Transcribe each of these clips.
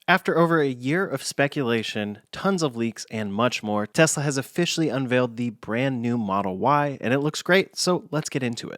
After over a year of speculation, tons of leaks, and much more, Tesla has officially unveiled the brand new Model Y, and it looks great, so let's get into it.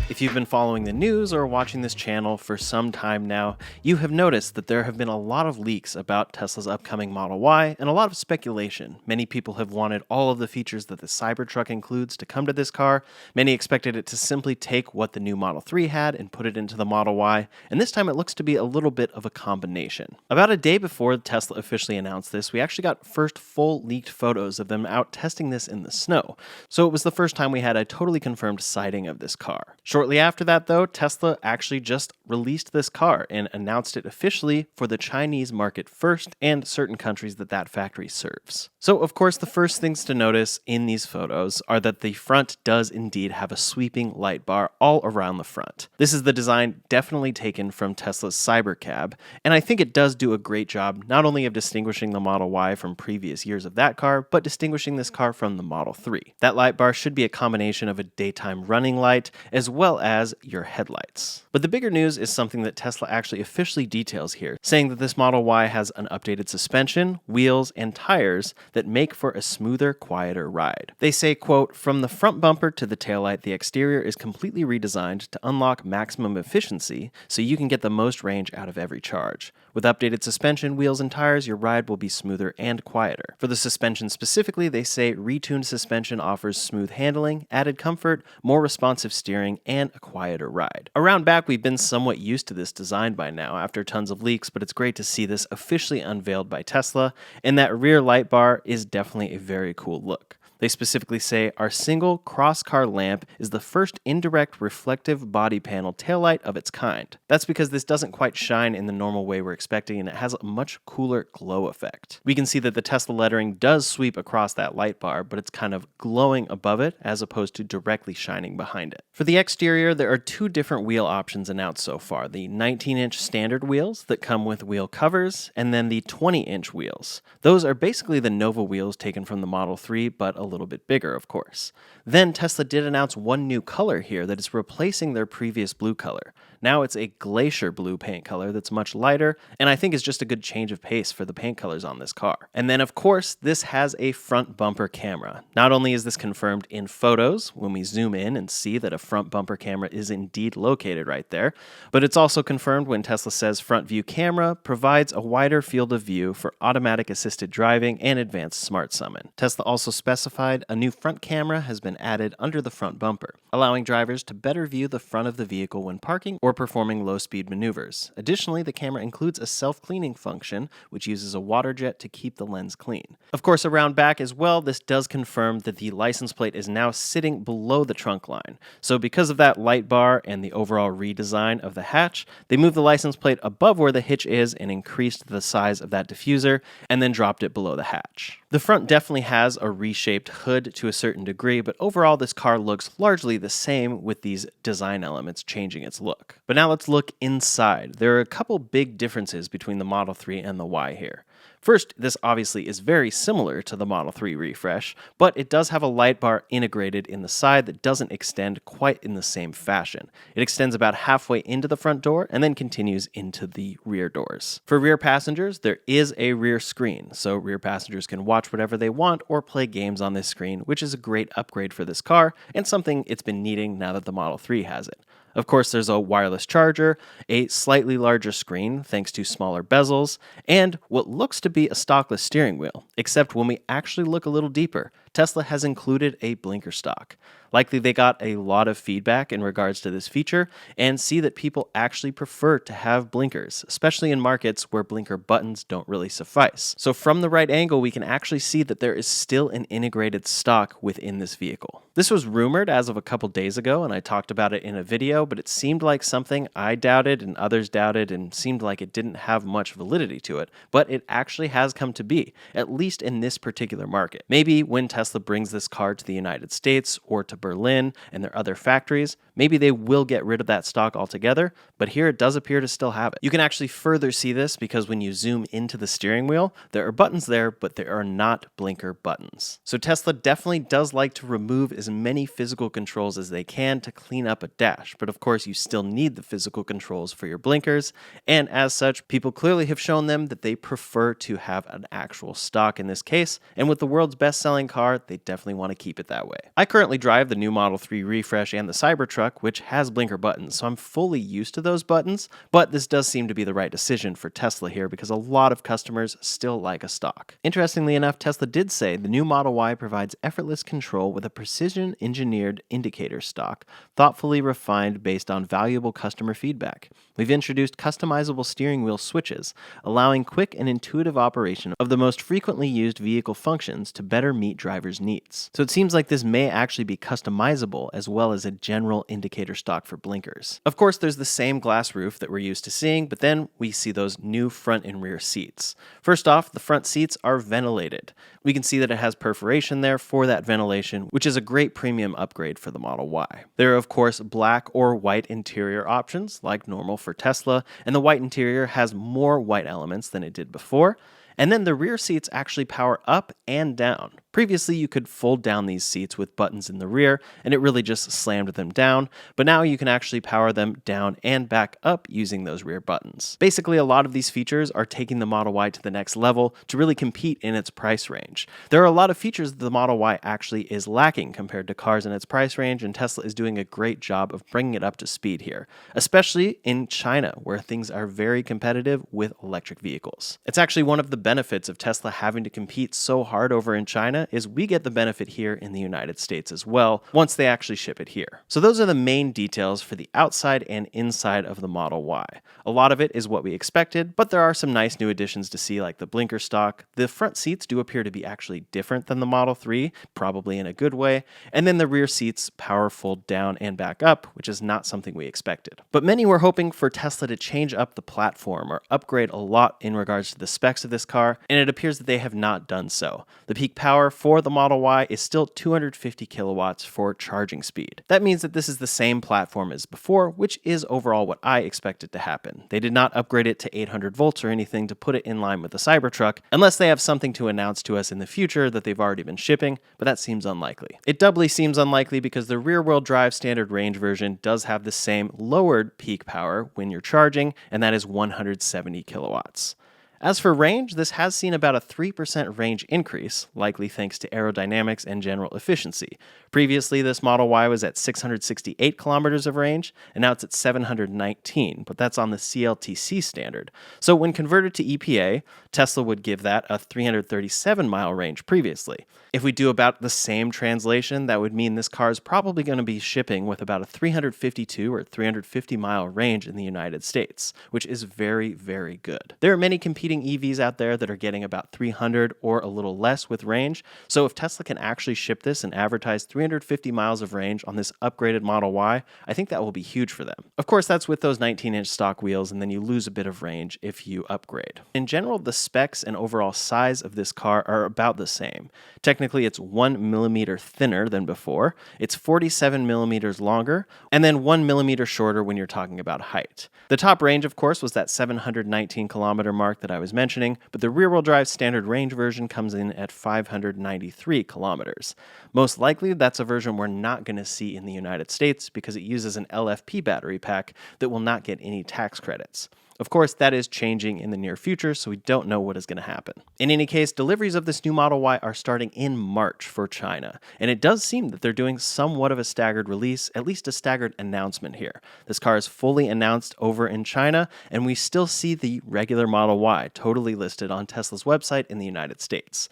If you've been following the news or watching this channel for some time now, you have noticed that there have been a lot of leaks about Tesla's upcoming Model Y and a lot of speculation. Many people have wanted all of the features that the Cybertruck includes to come to this car. Many expected it to simply take what the new Model 3 had and put it into the Model Y, and this time it looks to be a little bit of a combination. About a day before Tesla officially announced this, we actually got first full leaked photos of them out testing this in the snow. So it was the first time we had a totally confirmed sighting of this car. Shortly after that, though, Tesla actually just released this car and announced it officially for the Chinese market first and certain countries that factory serves. So, of course, the first things to notice in these photos are that the front does indeed have a sweeping light bar all around the front. This is the design definitely taken from Tesla's Cybercab, and I think it does do a great job not only of distinguishing the Model Y from previous years of that car, but distinguishing this car from the Model 3. That light bar should be a combination of a daytime running light as well as your headlights. But the bigger news is something that Tesla actually officially details here, saying that this Model Y has an updated suspension, wheels, and tires that make for a smoother, quieter ride. They say, quote, "From the front bumper to the taillight, the exterior is completely redesigned to unlock maximum efficiency so you can get the most range out of every charge. With updated suspension, wheels, and tires, your ride will be smoother and quieter." For the suspension specifically, they say retuned suspension offers smooth handling, added comfort, more responsive steering, and a quieter ride. Around back, we've been somewhat used to this design by now after tons of leaks, but it's great to see this officially unveiled by Tesla, and that rear light bar is definitely a very cool look. They specifically say, "Our single cross-car lamp is the first indirect reflective body panel taillight of its kind." That's because this doesn't quite shine in the normal way we're expecting, and it has a much cooler glow effect. We can see that the Tesla lettering does sweep across that light bar, but it's kind of glowing above it as opposed to directly shining behind it. For the exterior, there are two different wheel options announced so far. The 19-inch standard wheels that come with wheel covers, and then the 20-inch wheels. Those are basically the Nova wheels taken from the Model 3, but a little bit bigger, of course. Then Tesla did announce one new color here that is replacing their previous blue color. Now it's a glacier blue paint color that's much lighter, and I think is just a good change of pace for the paint colors on this car. And then, of course, this has a front bumper camera. Not only is this confirmed in photos, when we zoom in and see that a front bumper camera is indeed located right there, but it's also confirmed when Tesla says front view camera provides a wider field of view for automatic assisted driving and advanced smart summon. Tesla also specified a new front camera has been added under the front bumper, allowing drivers to better view the front of the vehicle when parking or performing low-speed maneuvers. Additionally, the camera includes a self-cleaning function, which uses a water jet to keep the lens clean. Of course, around back as well, this does confirm that the license plate is now sitting below the trunk line. So because of that light bar and the overall redesign of the hatch, they moved the license plate above where the hitch is and increased the size of that diffuser, and then dropped it below the hatch. The front definitely has a reshaped hood to a certain degree, but overall this car looks largely the same with these design elements changing its look. But now let's look inside. There are a couple big differences between the Model 3 and the Y here. First, this obviously is very similar to the Model 3 refresh, but it does have a light bar integrated in the side that doesn't extend quite in the same fashion. It extends about halfway into the front door and then continues into the rear doors. For rear passengers, there is a rear screen, so rear passengers can watch whatever they want or play games on this screen, which is a great upgrade for this car and something it's been needing now that the Model 3 has it. Of course, there's a wireless charger, a slightly larger screen thanks to smaller bezels, and what looks to be a stockless steering wheel, except when we actually look a little deeper, Tesla has included a blinker stock. Likely they got a lot of feedback in regards to this feature and see that people actually prefer to have blinkers, especially in markets where blinker buttons don't really suffice. So from the right angle, we can actually see that there is still an integrated stock within this vehicle. This was rumored as of a couple days ago, and I talked about it in a video, but it seemed like something I doubted and others doubted and seemed like it didn't have much validity to it, but it actually has come to be, at least in this particular market. Maybe when Tesla brings this car to the United States or to Berlin and their other factories, Maybe they will get rid of that stock altogether, but here it does appear to still have it. You can actually further see this because when you zoom into the steering wheel, there are buttons there, but there are not blinker buttons. So Tesla definitely does like to remove as many physical controls as they can to clean up a dash, but of course you still need the physical controls for your blinkers, and as such, people clearly have shown them that they prefer to have an actual stock in this case, and with the world's best-selling car, they definitely want to keep it that way. I currently drive the new Model 3 Refresh and the Cybertruck, which has blinker buttons, so I'm fully used to those buttons, but this does seem to be the right decision for Tesla here because a lot of customers still like a stock. Interestingly enough, Tesla did say the new Model Y provides effortless control with a precision-engineered indicator stock, thoughtfully refined based on valuable customer feedback. We've introduced customizable steering wheel switches, allowing quick and intuitive operation of the most frequently used vehicle functions to better meet drivers' needs. So it seems like this may actually be customizable as well as a general indicator stock for blinkers. Of course, there's the same glass roof that we're used to seeing, but then we see those new front and rear seats. First off, the front seats are ventilated. We can see that it has perforation there for that ventilation, which is a great premium upgrade for the Model Y. There are, of course, black or white interior options, like normal for Tesla, and the white interior has more white elements than it did before. And then the rear seats actually power up and down. Previously, you could fold down these seats with buttons in the rear, and it really just slammed them down, but now you can actually power them down and back up using those rear buttons. Basically, a lot of these features are taking the Model Y to the next level to really compete in its price range. There are a lot of features that the Model Y actually is lacking compared to cars in its price range, and Tesla is doing a great job of bringing it up to speed here, especially in China, where things are very competitive with electric vehicles. It's actually one of the benefits of Tesla having to compete so hard over in China is we get the benefit here in the United States as well, once they actually ship it here. So those are the main details for the outside and inside of the Model Y. A lot of it is what we expected, but there are some nice new additions to see, like the blinker stock. The front seats do appear to be actually different than the Model 3, probably in a good way, and then the rear seats power fold down and back up, which is not something we expected. But many were hoping for Tesla to change up the platform or upgrade a lot in regards to the specs of this car, and it appears that they have not done so. The peak power for the Model Y is still 250 kilowatts for charging speed. That means that this is the same platform as before, which is overall what I expected to happen. They did not upgrade it to 800 volts or anything to put it in line with the Cybertruck, unless they have something to announce to us in the future that they've already been shipping, but that seems unlikely. It doubly seems unlikely because the rear-wheel drive standard range version does have the same lowered peak power when you're charging, and that is 170 kilowatts. As for range, this has seen about a 3% range increase, likely thanks to aerodynamics and general efficiency. Previously, this Model Y was at 668 kilometers of range, and now it's at 719, but that's on the CLTC standard. So when converted to EPA, Tesla would give that a 337-mile range previously. If we do about the same translation, that would mean this car is probably going to be shipping with about a 352 or 350-mile range in the United States, which is very, very good. There are many competing EVs out there that are getting about 300 or a little less with range, so if Tesla can actually ship this and advertise 350 miles of range on this upgraded Model Y, I think that will be huge for them. Of course, that's with those 19-inch stock wheels, and then you lose a bit of range if you upgrade. In general, the specs and overall size of this car are about the same. Technically, it's 1 millimeter thinner than before, it's 47 millimeters longer, and then 1 millimeter shorter when you're talking about height. The top range, of course, was that 719 kilometer mark that I was mentioning, but the rear-wheel drive standard range version comes in at 593 kilometers. Most likely, that's a version we're not going to see in the United States because it uses an LFP battery pack that will not get any tax credits. Of course, that is changing in the near future, so we don't know what is going to happen. In any case, deliveries of this new Model Y are starting in March for China, and it does seem that they're doing somewhat of a staggered release, at least a staggered announcement here. This car is fully announced over in China, and we still see the regular Model Y totally listed on Tesla's website in the United States.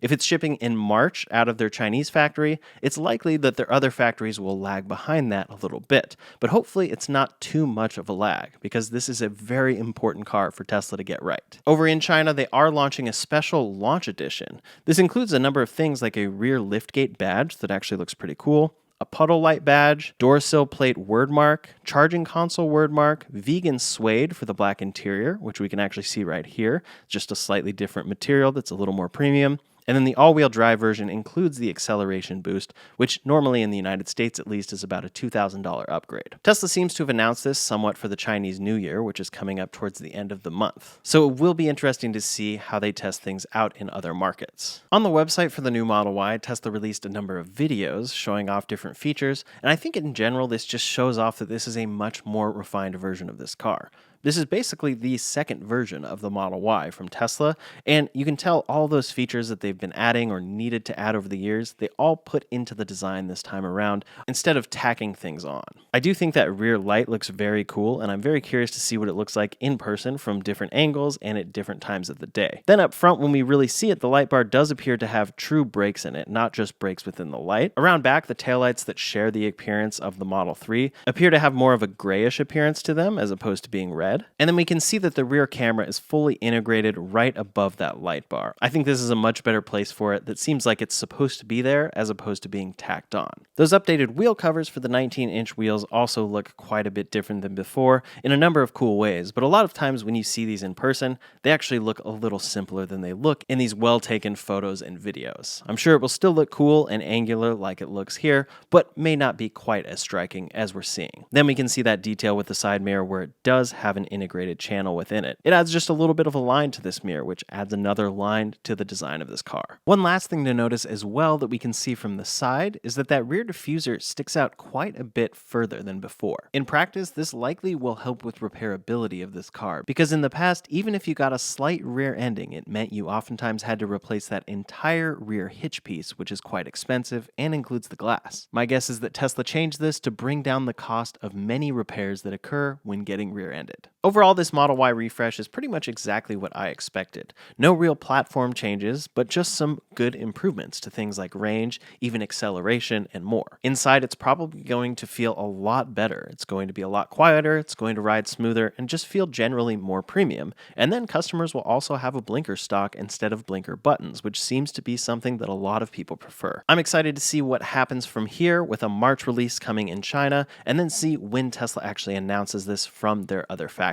If it's shipping in March out of their Chinese factory, it's likely that their other factories will lag behind that a little bit, but hopefully it's not too much of a lag, because this is a very important car for Tesla to get right. Over in China, they are launching a special launch edition. This includes a number of things like a rear liftgate badge that actually looks pretty cool, a puddle light badge, door sill plate word mark, charging console word mark, vegan suede for the black interior, which we can actually see right here, just a slightly different material that's a little more premium, And then the all-wheel drive version includes the acceleration boost, which normally in the United States at least is about a $2,000 upgrade. Tesla seems to have announced this somewhat for the Chinese New Year, which is coming up towards the end of the month. So it will be interesting to see how they test things out in other markets. On the website for the new Model Y, Tesla released a number of videos showing off different features, and I think in general this just shows off that this is a much more refined version of this car. This is basically the second version of the Model Y from Tesla, and you can tell all those features that they've been adding or needed to add over the years, they all put into the design this time around instead of tacking things on. I do think that rear light looks very cool, and I'm very curious to see what it looks like in person from different angles and at different times of the day. Then up front, when we really see it, the light bar does appear to have true brakes in it, not just brakes within the light. Around back, the taillights that share the appearance of the Model 3 appear to have more of a grayish appearance to them as opposed to being red. And then we can see that the rear camera is fully integrated right above that light bar. I think this is a much better place for it that seems like it's supposed to be there as opposed to being tacked on. Those updated wheel covers for the 19-inch wheels also look quite a bit different than before in a number of cool ways, but a lot of times when you see these in person, they actually look a little simpler than they look in these well-taken photos and videos. I'm sure it will still look cool and angular like it looks here, but may not be quite as striking as we're seeing. Then we can see that detail with the side mirror where it does have an integrated channel within it. It adds just a little bit of a line to this mirror, which adds another line to the design of this car. One last thing to notice as well that we can see from the side is that rear diffuser sticks out quite a bit further than before. In practice, this likely will help with repairability of this car, because in the past, even if you got a slight rear ending, it meant you oftentimes had to replace that entire rear hitch piece, which is quite expensive and includes the glass. My guess is that Tesla changed this to bring down the cost of many repairs that occur when getting rear-ended. Overall, this Model Y refresh is pretty much exactly what I expected. No real platform changes, but just some good improvements to things like range, even acceleration, and more. Inside, it's probably going to feel a lot better. It's going to be a lot quieter, it's going to ride smoother, and just feel generally more premium. And then customers will also have a blinker stock instead of blinker buttons, which seems to be something that a lot of people prefer. I'm excited to see what happens from here with a March release coming in China, and then see when Tesla actually announces this from their other factories.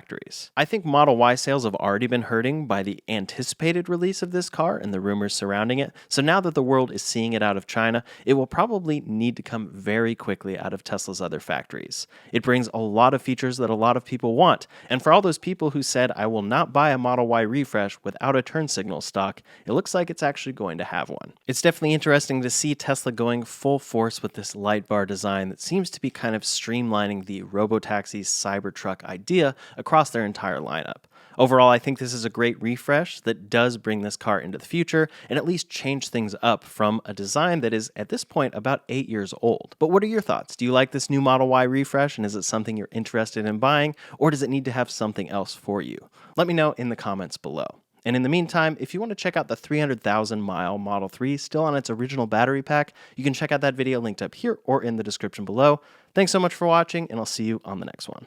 I think Model Y sales have already been hurting by the anticipated release of this car and the rumors surrounding it, so now that the world is seeing it out of China, it will probably need to come very quickly out of Tesla's other factories. It brings a lot of features that a lot of people want, and for all those people who said, I will not buy a Model Y refresh without a turn signal stock, it looks like it's actually going to have one. It's definitely interesting to see Tesla going full force with this light bar design that seems to be kind of streamlining the robotaxi Cybertruck idea across their entire lineup. Overall, I think this is a great refresh that does bring this car into the future and at least change things up from a design that is, at this point, about 8 years old. But what are your thoughts? Do you like this new Model Y refresh, and is it something you're interested in buying, or does it need to have something else for you? Let me know in the comments below. And in the meantime, if you want to check out the 300,000 mile Model 3 still on its original battery pack, you can check out that video linked up here or in the description below. Thanks so much for watching, and I'll see you on the next one.